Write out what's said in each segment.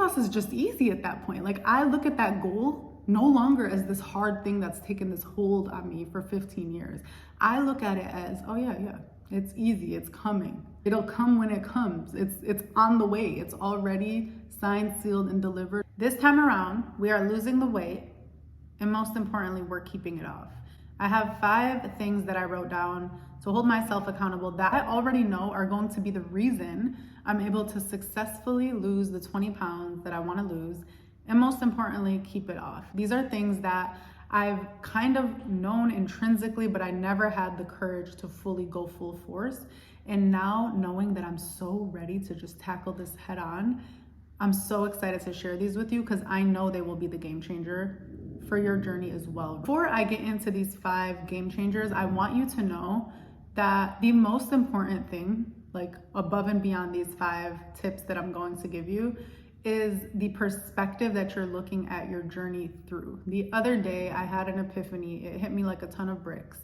loss is just easy at that point. Like, I look at that goal no longer as this hard thing that's taken this hold on me for 15 years. I look at it as, oh yeah, it's easy, it's coming. It'll come when it comes. It's on the way. It's already signed, sealed, and delivered. This time around, we are losing the weight, and most importantly, we're keeping it off. I have 5 things that I wrote down to hold myself accountable that I already know are going to be the reason I'm able to successfully lose the 20 pounds that I want to lose, and most importantly, keep it off. These are things that I've kind of known intrinsically, but I never had the courage to fully go full force. And now, knowing that I'm so ready to just tackle this head on, I'm so excited to share these with you because I know they will be the game changer for your journey as well. Before I get into these 5 game changers, I want you to know that the most important thing, like above and beyond these 5 tips that I'm going to give you, is the perspective that you're looking at your journey through. The other day, I had an epiphany. It hit me like a ton of bricks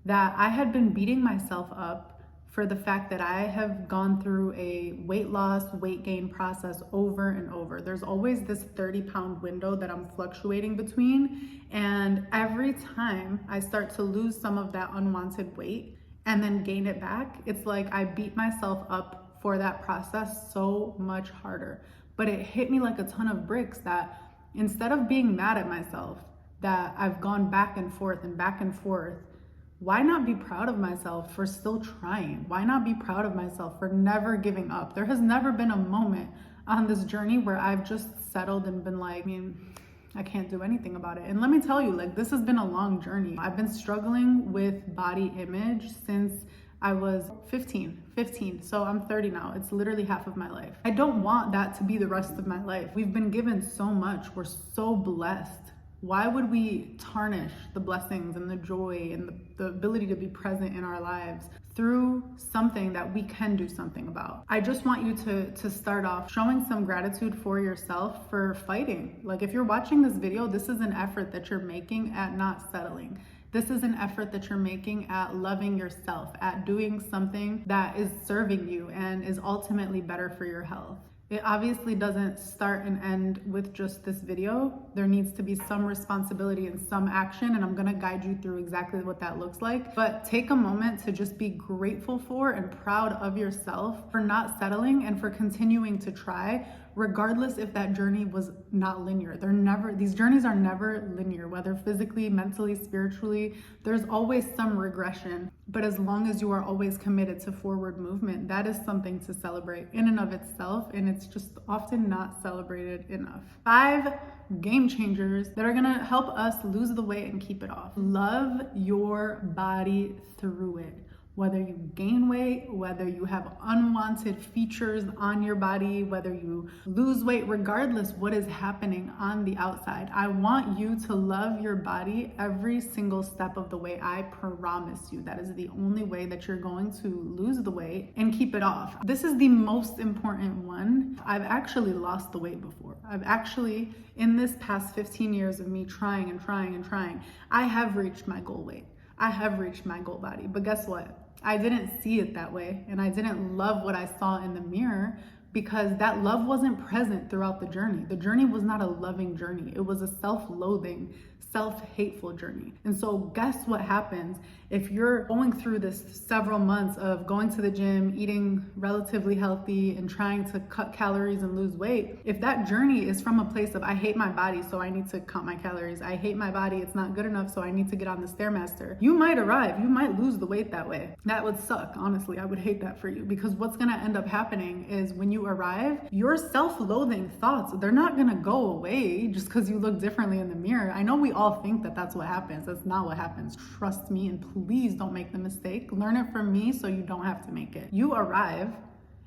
that I had been beating myself up for the fact that I have gone through a weight loss, weight gain process over and over. There's always this 30-pound window that I'm fluctuating between. And every time I start to lose some of that unwanted weight and then gain it back, it's like I beat myself up for that process so much harder. But it hit me like a ton of bricks that instead of being mad at myself that I've gone back and forth, why not be proud of myself for still trying? Why not be proud of myself for never giving up? There has never been a moment on this journey where I've just settled and been like, I can't do anything about it. And let me tell you, like, this has been a long journey. I've been struggling with body image since I was 15, so I'm 30 now. It's literally half of my life. I don't want that to be the rest of my life. We've been given so much. We're so blessed. Why would we tarnish the blessings and the joy and the ability to be present in our lives through something that we can do something about? I just want you to start off showing some gratitude for yourself for fighting. Like, if you're watching this video, this is an effort that you're making at not settling. This is an effort that you're making at loving yourself, at doing something that is serving you and is ultimately better for your health. It obviously doesn't start and end with just this video. There needs to be some responsibility and some action, and I'm gonna guide you through exactly what that looks like. But take a moment to just be grateful for and proud of yourself for not settling and for continuing to try, regardless if that journey was not linear. These journeys are never linear, whether physically, mentally, spiritually. There's always some regression. But as long as you are always committed to forward movement, that is something to celebrate in and of itself, and it's just often not celebrated enough. 5 game changers that are gonna help us lose the weight and keep it off. Love your body through it. Whether you gain weight, whether you have unwanted features on your body, whether you lose weight, regardless what is happening on the outside, I want you to love your body every single step of the way. I promise you that is the only way that you're going to lose the weight and keep it off. This is the most important one. I've actually lost the weight before. In this past 15 years of me trying, I have reached my goal weight. I have reached my goal body. But guess what? I didn't see it that way, and I didn't love what I saw in the mirror because that love wasn't present throughout the journey. The journey was not a loving journey. It was a self-loathing, self-hateful journey. And so guess what happens if you're going through this several months of going to the gym, eating relatively healthy, and trying to cut calories and lose weight? If that journey is from a place of, I hate my body, so I need to count my calories. I hate my body, it's not good enough, so I need to get on the Stairmaster. You might arrive, you might lose the weight that way. That would suck, honestly. I would hate that for you, because what's gonna end up happening is when you arrive, your self-loathing thoughts, they're not gonna go away just because you look differently in the mirror. I know we all think that that's what happens. That's not what happens. Trust me, and please don't make the mistake. Learn it from me so you don't have to make it. You arrive,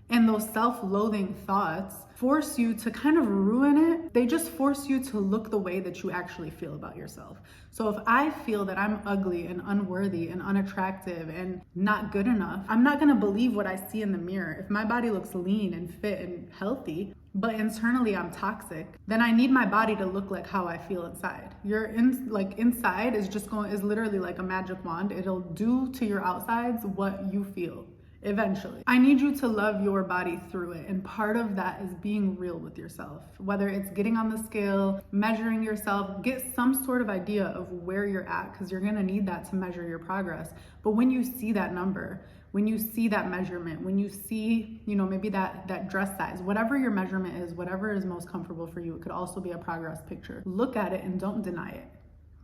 and those self-loathing thoughts force you to kind of ruin it. They just force you to look the way that you actually feel about yourself. So if I feel that I'm ugly and unworthy and unattractive and not good enough, I'm not gonna believe what I see in the mirror. If my body looks lean and fit and healthy, but internally I'm toxic, then I need my body to look like how I feel inside. Inside is literally like a magic wand. It'll do to your outsides what you feel. Eventually. I need you to love your body through it. And part of that is being real with yourself. Whether it's getting on the scale, measuring yourself, get some sort of idea of where you're at, because you're gonna need that to measure your progress. But when you see that number, when you see that measurement, when you see, maybe that dress size, whatever your measurement is, whatever is most comfortable for you, it could also be a progress picture. Look at it and don't deny it.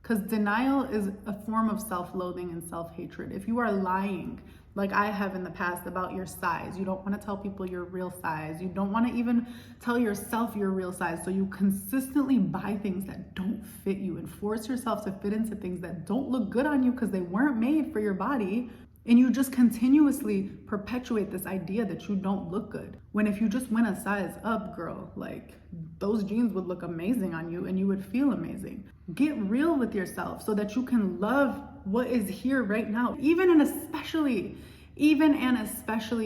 Because denial is a form of self-loathing and self-hatred. If you are lying, like I have in the past, about your size, you don't want to tell people your real size. You don't want to even tell yourself your real size. So you consistently buy things that don't fit you and force yourself to fit into things that don't look good on you because they weren't made for your body. And you just continuously perpetuate this idea that you don't look good. When if you just went a size up, girl, like those jeans would look amazing on you and you would feel amazing. Get real with yourself so that you can love what is here right now. Even and especially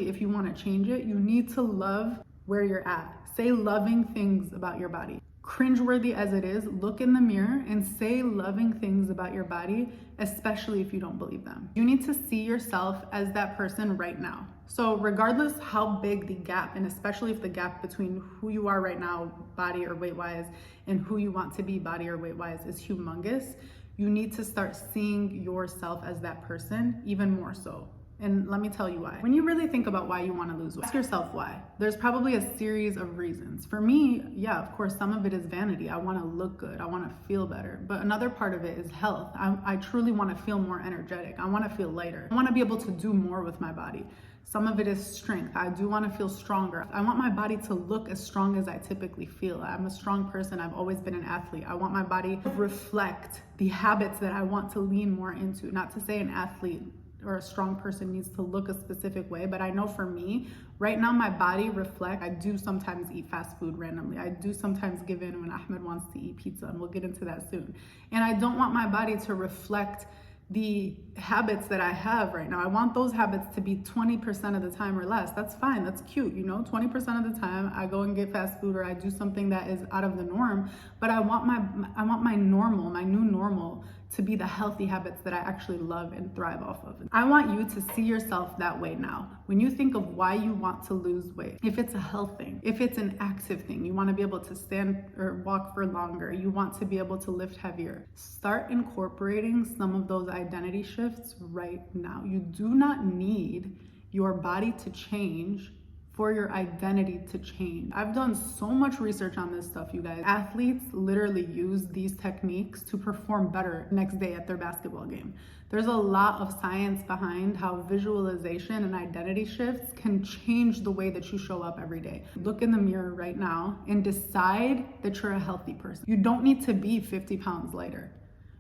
if you want to change it, you need to love where you're at. Say loving things about your body. Cringeworthy as it is, look in the mirror and say loving things about your body, especially if you don't believe them. You need to see yourself as that person right now. So regardless how big the gap, and especially if the gap between who you are right now, body or weight-wise, and who you want to be body or weight-wise is humongous, you need to start seeing yourself as that person even more so. And let me tell you why. When you really think about why you want to lose weight, ask yourself why. There's probably a series of reasons. For me, yeah, of course, some of it is vanity. I want to look good. I want to feel better. But another part of it is health. I truly want to feel more energetic. I want to feel lighter. I want to be able to do more with my body. Some of it is strength. I do want to feel stronger. I want my body to look as strong as I typically feel. I'm a strong person. I've always been an athlete. I want my body to reflect the habits that I want to lean more into. Not to say an athlete or a strong person needs to look a specific way, but I know for me, right now my body reflects. I do sometimes eat fast food randomly. I do sometimes give in when Ahmed wants to eat pizza, and we'll get into that soon. And I don't want my body to reflect the habits that I have right now. I want those habits to be 20% of the time or less. That's fine, that's cute, 20% of the time I go and get fast food or I do something that is out of the norm, but I want my normal, my new normal, to be the healthy habits that I actually love and thrive off of. I want you to see yourself that way now. When you think of why you want to lose weight, if it's a health thing, if it's an active thing, you want to be able to stand or walk for longer, you want to be able to lift heavier, start incorporating some of those identity shifts right now. You do not need your body to change for your identity to change. I've done so much research on this stuff, you guys. Athletes literally use these techniques to perform better next day at their basketball game. There's a lot of science behind how visualization and identity shifts can change the way that you show up every day. Look in the mirror right now and decide that you're a healthy person. You don't need to be 50 pounds lighter.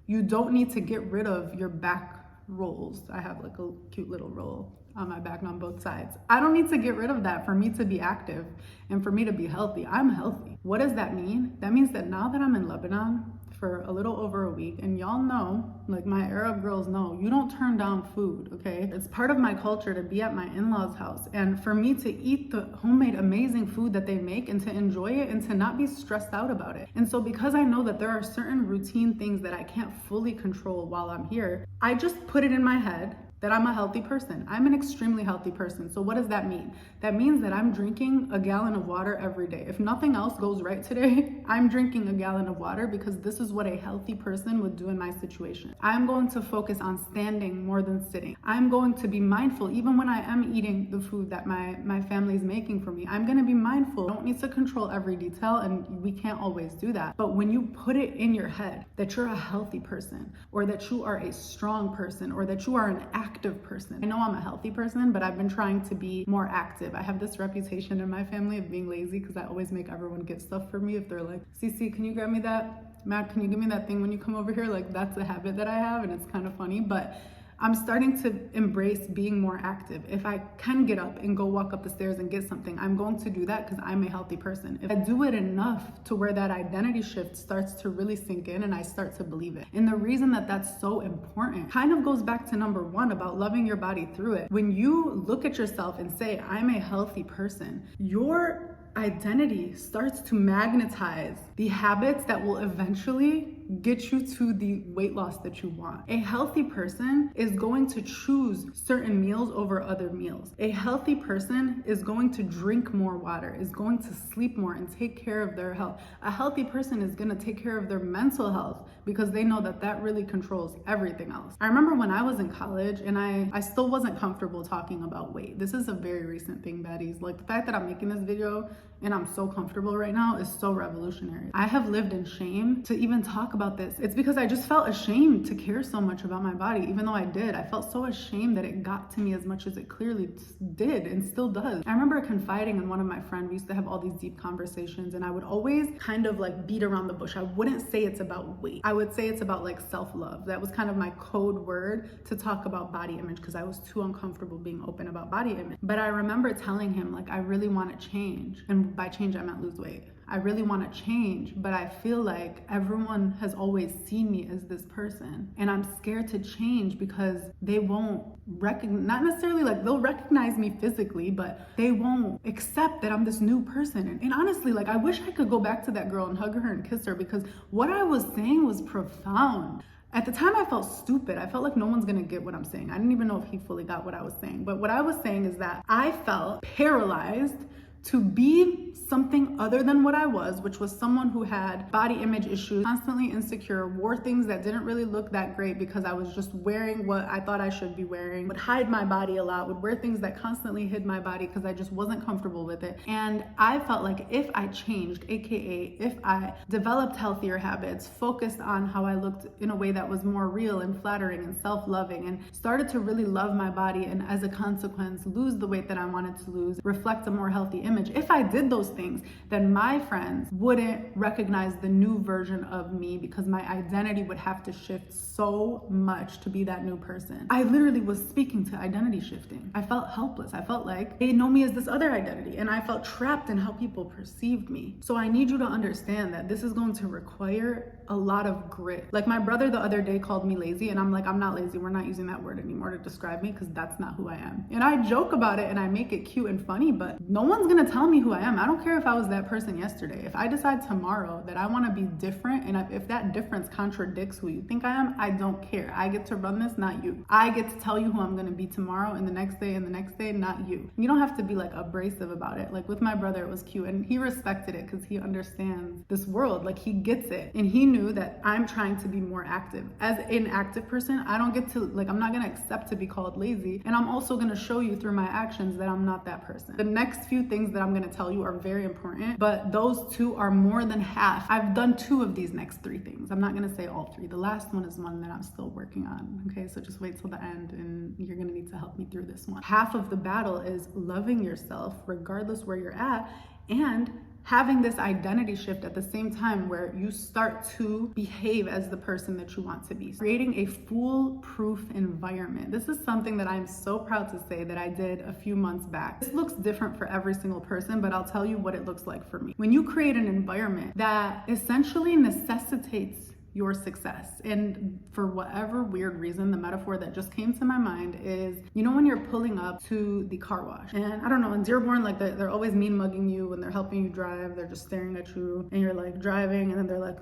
You don't need to get rid of your back rolls. I have like a cute little roll on my back on both sides. I don't need to get rid of that for me to be active and for me to be healthy. I'm healthy. What does that mean? That means that now that I'm in Lebanon for a little over a week, and y'all know, like my Arab girls know, you don't turn down food, okay? It's part of my culture to be at my in-laws' house and for me to eat the homemade amazing food that they make and to enjoy it and to not be stressed out about it. And so because I know that there are certain routine things that I can't fully control while I'm here, I just put it in my head that I'm a healthy person. I'm an extremely healthy person. So what does that mean? That means that I'm drinking a gallon of water every day. If nothing else goes right today, I'm drinking a gallon of water because this is what a healthy person would do in my situation. I'm going to focus on standing more than sitting. I'm going to be mindful even when I am eating the food that my family is making for me. I'm gonna be mindful. I don't need to control every detail, and we can't always do that. But when you put it in your head that you're a healthy person, or that you are a strong person, or that you are an active person. I know I'm a healthy person, but I've been trying to be more active. I have this reputation in my family of being lazy because I always make everyone get stuff for me. If they're like, Cece, can you grab me that? Matt, can you give me that thing when you come over here? Like, that's a habit that I have, and it's kind of funny, but I'm starting to embrace being more active. If I can get up and go walk up the stairs and get something, I'm going to do that because I'm a healthy person. If I do it enough to where that identity shift starts to really sink in and I start to believe it. And the reason that that's so important kind of goes back to number one about loving your body through it. When you look at yourself and say, I'm a healthy person, your identity starts to magnetize the habits that will eventually get you to the weight loss that you want. A healthy person is going to choose certain meals over other meals. A healthy person is going to drink more water, is going to sleep more and take care of their health. A healthy person is going to take care of their mental health because they know that that really controls everything else. I remember when I was in college and I still wasn't comfortable talking about weight. This is a very recent thing, baddies. Like, the fact that I'm making this video and I'm so comfortable right now is so revolutionary. I have lived in shame to even talk about this. It's because I just felt ashamed to care so much about my body, even though I did. I felt so ashamed that it got to me as much as it clearly did and still does. I remember confiding in one of my friends. We used to have all these deep conversations and I would always kind of like beat around the bush. I wouldn't say it's about weight. I would say it's about like self-love. That was kind of my code word to talk about body image because I was too uncomfortable being open about body image. But I remember telling him, like, I really want to change. And by change, I meant lose weight. I really want to change, but I feel like everyone has always seen me as this person. And I'm scared to change because they won't recognize, not necessarily like they'll recognize me physically, but they won't accept that I'm this new person. And honestly, like, I wish I could go back to that girl and hug her and kiss her because what I was saying was profound. At the time, I felt stupid. I felt like no one's gonna get what I'm saying. I didn't even know if he fully got what I was saying. But what I was saying is that I felt paralyzed to be something other than what I was, which was someone who had body image issues, constantly insecure, wore things that didn't really look that great because I was just wearing what I thought I should be wearing, would hide my body a lot, would wear things that constantly hid my body because I just wasn't comfortable with it. And I felt like if I changed, AKA if I developed healthier habits, focused on how I looked in a way that was more real and flattering and self-loving, and started to really love my body, and as a consequence, lose the weight that I wanted to lose, reflect a more healthy image. If I did those things, then my friends wouldn't recognize the new version of me because my identity would have to shift so much to be that new person. I literally was speaking to identity shifting. I felt helpless. I felt like they know me as this other identity, and I felt trapped in how people perceived me. So I need you to understand that this is going to require a lot of grit. Like, my brother the other day called me lazy, and I'm like, I'm not lazy. We're not using that word anymore to describe me because that's not who I am. And I joke about it and I make it cute and funny, but no one's gonna tell me who I am. I don't care if I was that person yesterday. If I decide tomorrow that I want to be different, and if that difference contradicts who you think I am, I don't care. I get to run this, not you. I get to tell you who I'm going to be tomorrow and the next day and the next day, not you. You don't have to be like abrasive about it. Like with my brother, it was cute and he respected it because he understands this world. Like, he gets it, and he knew that I'm trying to be more active. As an active person, I don't get to, like, I'm not going to accept to be called lazy, and I'm also going to show you through my actions that I'm not that person. The next few things that I'm going to tell you are very important, but those two are more than half. I've done 2 of these next 3 things. I'm not going to say all 3. The last one is one that I'm still working on. Okay, so just wait till the end and you're going to need to help me through this one. Half of the battle is loving yourself regardless where you're at, and having this identity shift at the same time where you start to behave as the person that you want to be. Creating a foolproof environment. This is something that I'm so proud to say that I did a few months back. This looks different for every single person, but I'll tell you what it looks like for me. When you create an environment that essentially necessitates your success. And for whatever weird reason, the metaphor that just came to my mind is, you know, when you're pulling up to the car wash, and I don't know, in Dearborn, like they're always mean mugging you when they're helping you drive. They're just staring at you and you're like driving, and then they're like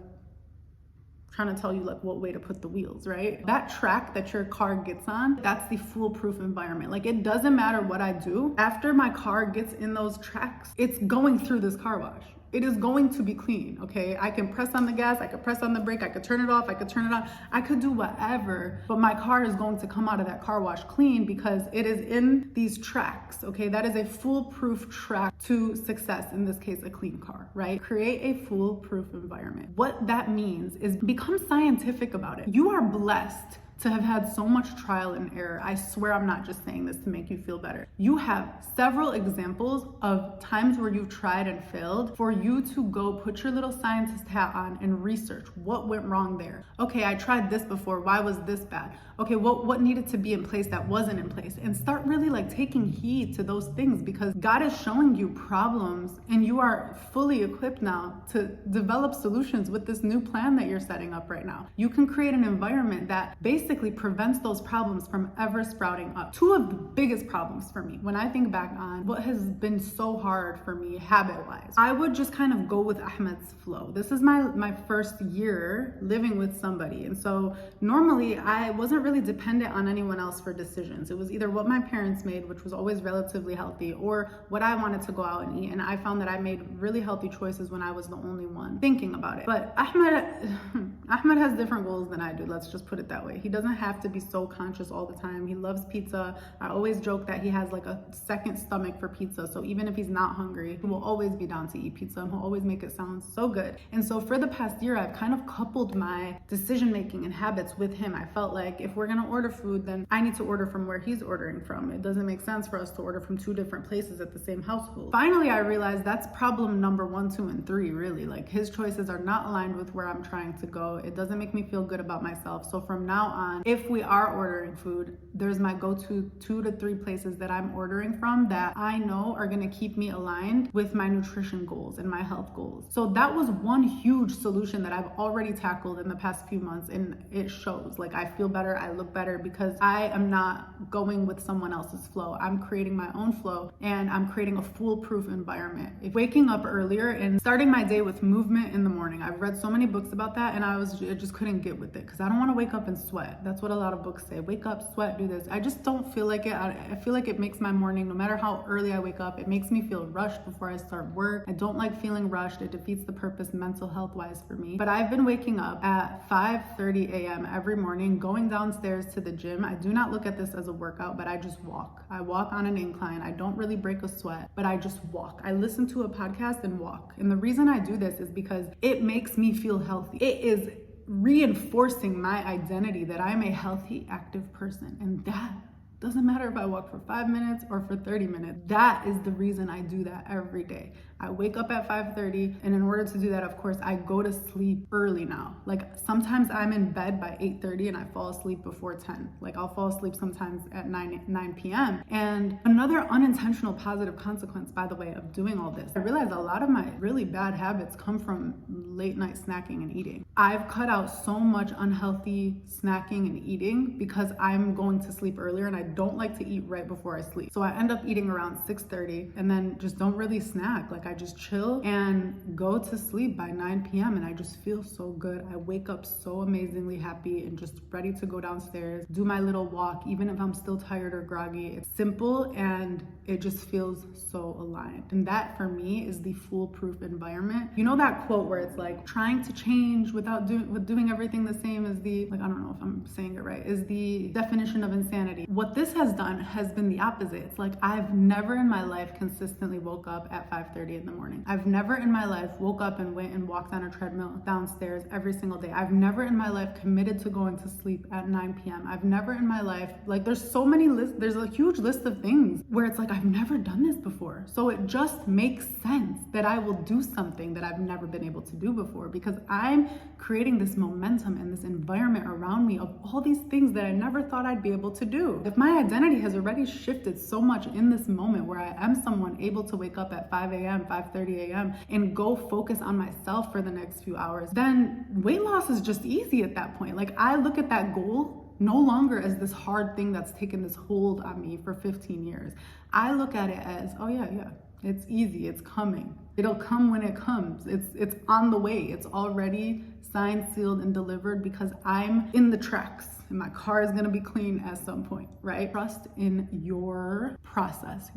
trying to tell you like what way to put the wheels, right? That track that your car gets on, that's the foolproof environment. Like, it doesn't matter what I do. After my car gets in those tracks, it's going through this car wash. It is going to be clean, okay? I can press on the gas, I could press on the brake, I could turn it off, I could turn it on, I could do whatever, but my car is going to come out of that car wash clean because it is in these tracks, okay? That is a foolproof track to success, in this case, a clean car, right? Create a foolproof environment. What that means is become scientific about it. You are blessed to have had so much trial and error. I swear I'm not just saying this to make you feel better. You have several examples of times where you've tried and failed for you to go put your little scientist hat on and research what went wrong there. Okay, I tried this before. Why was this bad? Okay, what needed to be in place that wasn't in place? And start really like taking heed to those things, because God is showing you problems and you are fully equipped now to develop solutions with this new plan that you're setting up right now. You can create an environment that basically basically prevents those problems from ever sprouting up. Two of the biggest problems for me when I think back on what has been so hard for me habit-wise, I would just kind of go with Ahmed's flow. This is my first year living with somebody, and so normally I wasn't really dependent on anyone else for decisions. It was either what my parents made, which was always relatively healthy, or what I wanted to go out and eat, and I found that I made really healthy choices when I was the only one thinking about it. But Ahmed has different goals than I do, let's just put it that way. He doesn't have to be so conscious all the time. He loves pizza. I always joke that he has like a second stomach for pizza, so even if he's not hungry, he will always be down to eat pizza, and he'll always make it sound so good. And so for the past year, I've kind of coupled my decision making and habits with him. I felt like if we're gonna order food, then I need to order from where he's ordering from. It doesn't make sense for us to order from two different places at the same household. Finally, I realized that's problem number 1, 2, and 3, really. Like, his choices are not aligned with where I'm trying to go. It doesn't make me feel good about myself. So from now on, if we are ordering food, there's my go-to 2 to 3 places that I'm ordering from that I know are gonna keep me aligned with my nutrition goals and my health goals. So that was one huge solution that I've already tackled in the past few months, and it shows. Like, I feel better, I look better, because I am not going with someone else's flow. I'm creating my own flow, and I'm creating a foolproof environment. If waking up earlier and starting my day with movement in the morning, I've read so many books about that, and I just couldn't get with it, because I don't want to wake up and sweat. That's what a lot of books say. Wake up, sweat, do this. I just don't feel like it. I feel like it makes my morning, no matter how early I wake up, it makes me feel rushed before I start work. I don't like feeling rushed. It defeats the purpose mental health wise for me. But I've been waking up at 5:30 a.m. every morning, going downstairs to the gym. I do not look at this as a workout, but I just walk. I walk on an incline. I don't really break a sweat, but I just walk. I listen to a podcast and walk. And the reason I do this is because it makes me feel healthy. It is reinforcing my identity that I'm a healthy, active person. And that doesn't matter if I walk for 5 minutes or for 30 minutes. That is the reason I do that every day. I wake up at 5:30, and in order to do that, of course, I go to sleep early now. Like, sometimes I'm in bed by 8:30 and I fall asleep before 10. Like, I'll fall asleep sometimes at 9 p.m. And another unintentional positive consequence, by the way, of doing all this, I realized a lot of my really bad habits come from late night snacking and eating. I've cut out so much unhealthy snacking and eating because I'm going to sleep earlier, and I don't like to eat right before I sleep. So I end up eating around 6:30 and then just don't really snack. Like, I just chill and go to sleep by 9 p.m. and I just feel so good. I wake up so amazingly happy and just ready to go downstairs, do my little walk, even if I'm still tired or groggy. It's simple and it just feels so aligned. And that for me is the foolproof environment. You know that quote where it's like, trying to change without doing everything the same is the, like, I don't know if I'm saying it right, is the definition of insanity. What this has done has been the opposite. It's like, I've never in my life consistently woke up at 5:30 in the morning. I've never in my life woke up and went and walked on a treadmill downstairs every single day. I've never in my life committed to going to sleep at 9 p.m. I've never in my life, like, there's so many lists, there's a huge list of things where it's like, I've never done this before. So it just makes sense that I will do something that I've never been able to do before, because I'm creating this momentum and this environment around me of all these things that I never thought I'd be able to do. If my identity has already shifted so much in this moment where I am someone able to wake up at 5 a.m., 5:30 a.m. and go focus on myself for the next few hours, then weight loss is just easy at that point. Like, I look at that goal no longer as this hard thing that's taken this hold on me for 15 years. I look at it as, oh yeah, it's easy, it's coming. It'll come when it comes. It's on the way. It's already signed, sealed, and delivered, because I'm in the tracks and my car is gonna be clean at some point, right? Trust in your process,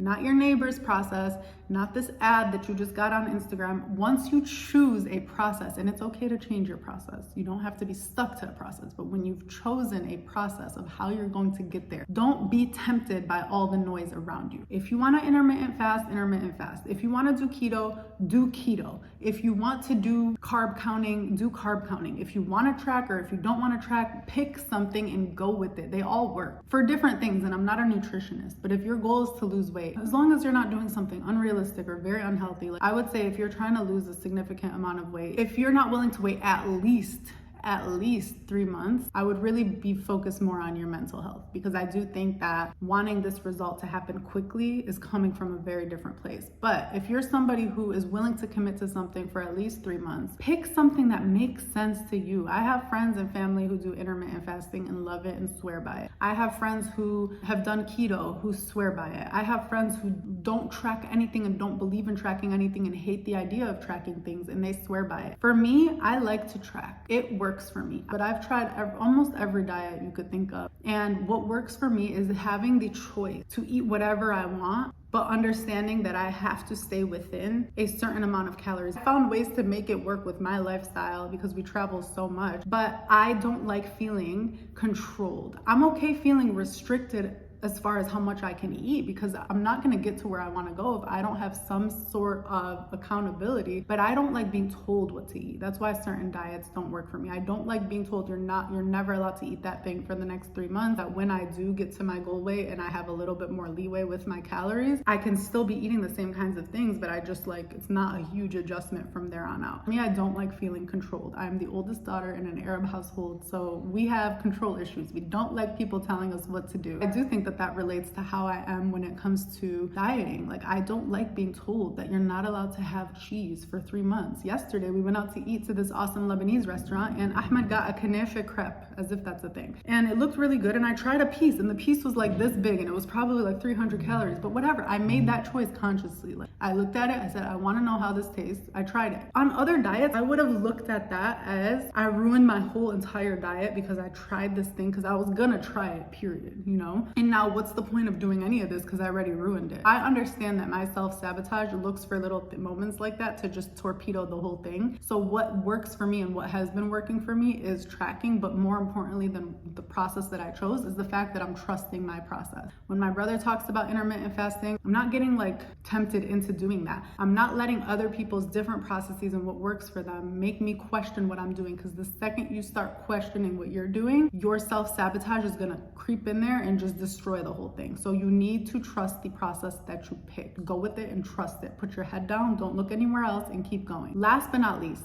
not your neighbor's process, not this ad that you just got on Instagram. Once you choose a process, and it's okay to change your process, you don't have to be stuck to a process, but when you've chosen a process of how you're going to get there, don't be tempted by all the noise around you. If you want to intermittent fast. If you want to do keto, do keto. If you want to do carb counting, do carb counting. If you want to track, or if you don't want to track, pick something and go with it. They all work for different things, and I'm not a nutritionist, but if your goal is to lose weight, as long as you're not doing something unrealistic or very unhealthy, like, I would say if you're trying to lose a significant amount of weight, if you're not willing to wait at least at least 3 months, I would really be focused more on your mental health, because I do think that wanting this result to happen quickly is coming from a very different place. But if you're somebody who is willing to commit to something for at least 3 months, pick something that makes sense to you. I have friends and family who do intermittent fasting and love it and swear by it. I have friends who have done keto who swear by it. I have friends who don't track anything and don't believe in tracking anything and hate the idea of tracking things, and they swear by it. For me, I like to track. It works for me. But I've tried almost every diet you could think of. And what works for me is having the choice to eat whatever I want, but understanding that I have to stay within a certain amount of calories. I found ways to make it work with my lifestyle because we travel so much, but I don't like feeling controlled. I'm okay feeling restricted as far as how much I can eat, because I'm not going to get to where I want to go if I don't have some sort of accountability. But I don't like being told what to eat. That's why certain diets don't work for me. I don't like being told you're never allowed to eat that thing for the next 3 months. That when I do get to my goal weight and I have a little bit more leeway with my calories, I can still be eating the same kinds of things, but I just like, it's not a huge adjustment from there on out. For me, I don't like feeling controlled. I'm the oldest daughter in an Arab household, so we have control issues. We don't like people telling us what to do. I do think that relates to how I am when it comes to dieting. Like, I don't like being told that you're not allowed to have cheese for 3 months. Yesterday, we went out to eat to this awesome Lebanese restaurant, and Ahmed got a kanafe crepe, as if that's a thing. And it looked really good, and I tried a piece, and the piece was like this big, and it was probably like 300 calories, but whatever. I made that choice consciously. Like, I looked at it, I said, I want to know how this tastes. I tried it. On other diets, I would have looked at that as I ruined my whole entire diet because I tried this thing because I was gonna try it, period, you know? And now what's the point of doing any of this because I already ruined it? I understand that my self-sabotage looks for little moments like that to just torpedo the whole thing. So what works for me and what has been working for me is tracking, but more importantly than the process that I chose is the fact that I'm trusting my process. When my brother talks about intermittent fasting, I'm not getting like tempted into doing that. I'm not letting other people's different processes and what works for them make me question what I'm doing, because the second you start questioning what you're doing, your self-sabotage is gonna creep in there and just destroy the whole thing. So you need to trust the process that you pick. Go with it and trust it. Put your head down, don't look anywhere else, and keep going. Last but not least,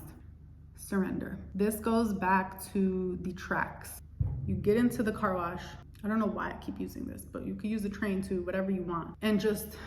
surrender. This goes back to the tracks. You get into the car wash. I don't know why I keep using this, but you could use a train too, whatever you want. And just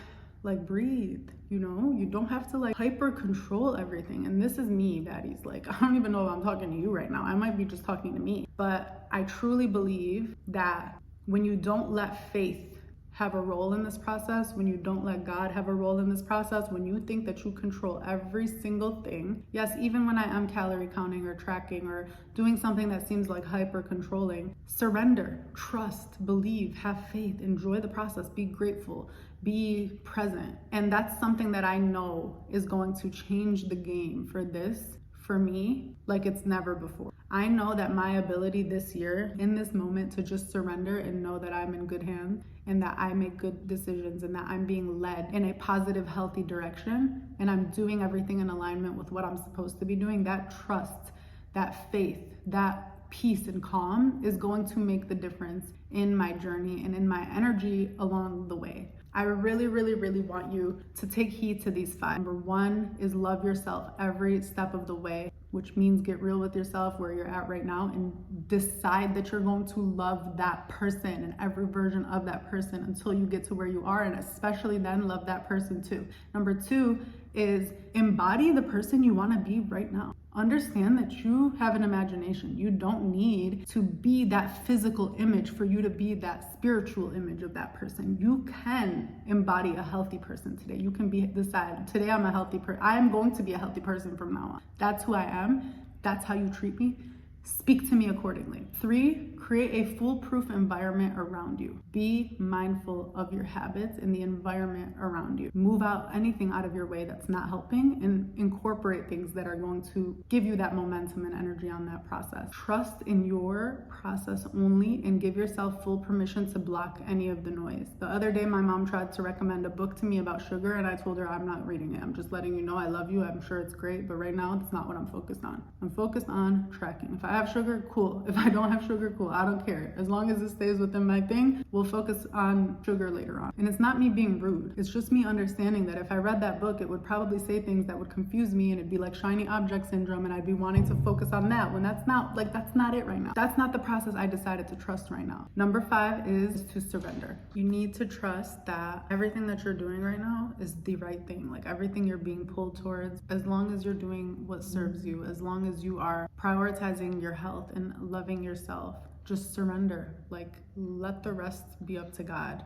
like breathe, you know? You don't have to like hyper control everything. And this is me, baddies. Like, I don't even know if I'm talking to you right now. I might be just talking to me. But I truly believe that when you don't let faith have a role in this process, when you don't let God have a role in this process, when you think that you control every single thing, yes, even when I am calorie counting or tracking or doing something that seems like hyper controlling, surrender, trust, believe, have faith, enjoy the process, be grateful, be present. And that's something that I know is going to change the game for this, for me, like it's never before. I know that my ability this year, in this moment, to just surrender and know that I'm in good hands and that I make good decisions and that I'm being led in a positive, healthy direction and I'm doing everything in alignment with what I'm supposed to be doing, that trust, that faith, that peace and calm is going to make the difference in my journey and in my energy along the way. I really, really, really want you to take heed to these 5. Number 1 is love yourself every step of the way, which means get real with yourself where you're at right now and decide that you're going to love that person and every version of that person until you get to where you are, and especially then love that person too. Number 2 is embody the person you want to be right now. Understand that you have an imagination. You don't need to be that physical image for you to be that spiritual image of that person. You can embody a healthy person today. You can decide, today I'm a healthy person. I am going to be a healthy person from now on. That's who I am. That's how you treat me. Speak to me accordingly. 3, create a foolproof environment around you. Be mindful of your habits and the environment around you. Move out anything out of your way that's not helping and incorporate things that are going to give you that momentum and energy on that process. Trust in your process only and give yourself full permission to block any of the noise. The other day, my mom tried to recommend a book to me about sugar and I told her I'm not reading it. I'm just letting you know I love you. I'm sure it's great, but right now it's not what I'm focused on. I'm focused on tracking. If I have sugar, cool. If I don't have sugar, cool. I don't care. As long as it stays within my thing, we'll focus on sugar later on. And it's not me being rude. It's just me understanding that if I read that book, it would probably say things that would confuse me, and it'd be like shiny object syndrome, and I'd be wanting to focus on that when that's not it right now. That's not the process I decided to trust right now. Number 5 is to surrender. You need to trust that everything that you're doing right now is the right thing. Like everything you're being pulled towards, as long as you're doing what serves you, as long as you are prioritizing your health and loving yourself, just surrender. Like let the rest be up to God.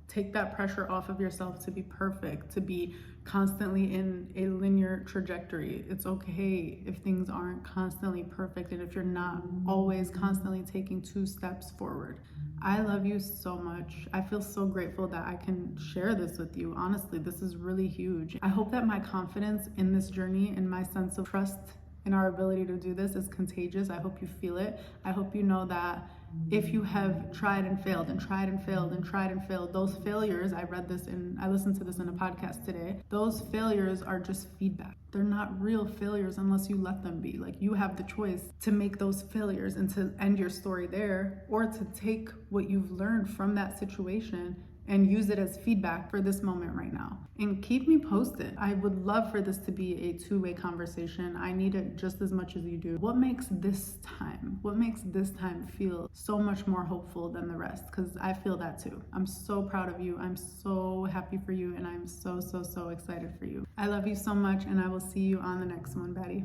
Take that pressure off of yourself to be perfect, to be constantly in a linear trajectory. It's okay if things aren't constantly perfect and if you're not always constantly taking 2 steps forward. I love you so much. I feel so grateful that I can share this with you. Honestly, this is really huge. I hope that my confidence in this journey and my sense of trust in our ability to do this is contagious. I hope you feel it. I hope you know that if you have tried and failed and tried and failed and tried and failed, those failures, I listened to this in a podcast today, those failures are just feedback. They're not real failures unless you let them be. Like you have the choice to make those failures and to end your story there, or to take what you've learned from that situation and use it as feedback for this moment right now. And keep me posted. I would love for this to be a 2-way conversation. I need it just as much as you do. What makes this time feel so much more hopeful than the rest? Because I feel that too. I'm so proud of you. I'm so happy for you. And I'm so excited for you. I love you so much, and I will see you on the next one, Baddie.